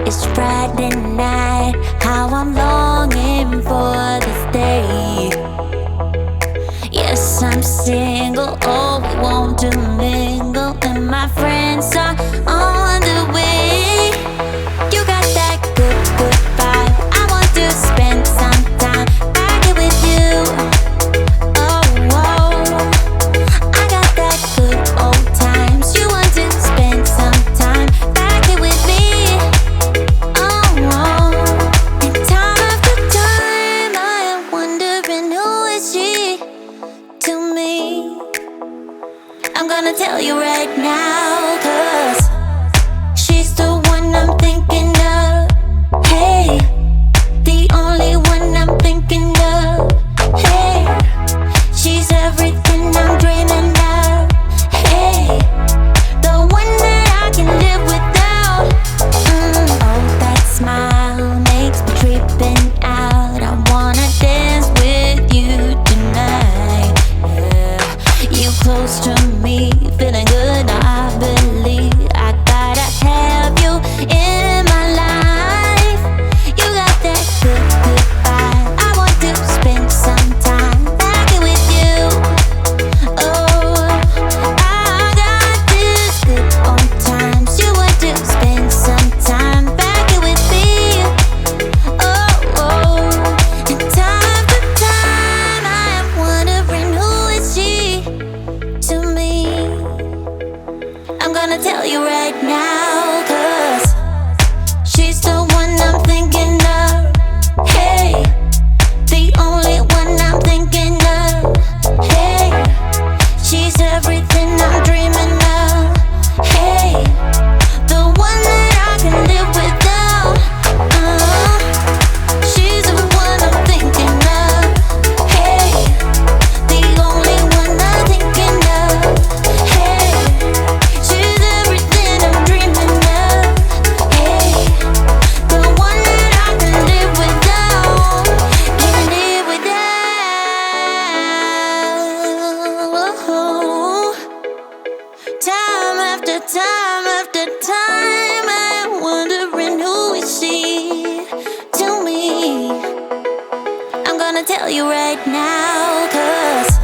It's Friday night, how I'm longing for this day. Yes, I'm single, oh, we want to mingle, and my friends are on the way. You got that good, good vibe, I want to spend some time back here with you. Oh, whoa, I got that good old times. You want to spend some time back here with me. Oh, whoa. And time after time I am wondering, who is she to me? I'm gonna tell you right now, 'cause she's the one I'm thinking of. Hey, the only one I'm thinking of. Hey, she's everything I'm dreaming of. Hey, the one that I can live without. Oh, that smile makes me tripping out. I wanna dance with you tonight. Yeah, you close to me, feeling good. I believe I gotta have you in my life. You got that good, good vibe. I want to spend some time back here with you. Oh, I got this good old times. You want to spend some time back here with me. Oh, oh. And time after time I am wondering, who is she to me? I'm gonna tell you right now, 'cause she's the one I'm thinking of. Hey, the only one I'm thinking of. Hey, she's everything I'm dreaming of. Hey, the one that I can live without. She's the one I'm thinking of. Hey, the only one I'm thinking of. Hey, she's everything I'm dreaming of. Hey, the one that I can live without. Can live without. Time after time after time I'm wondering, who is she to me? I'm gonna tell you right now, 'cause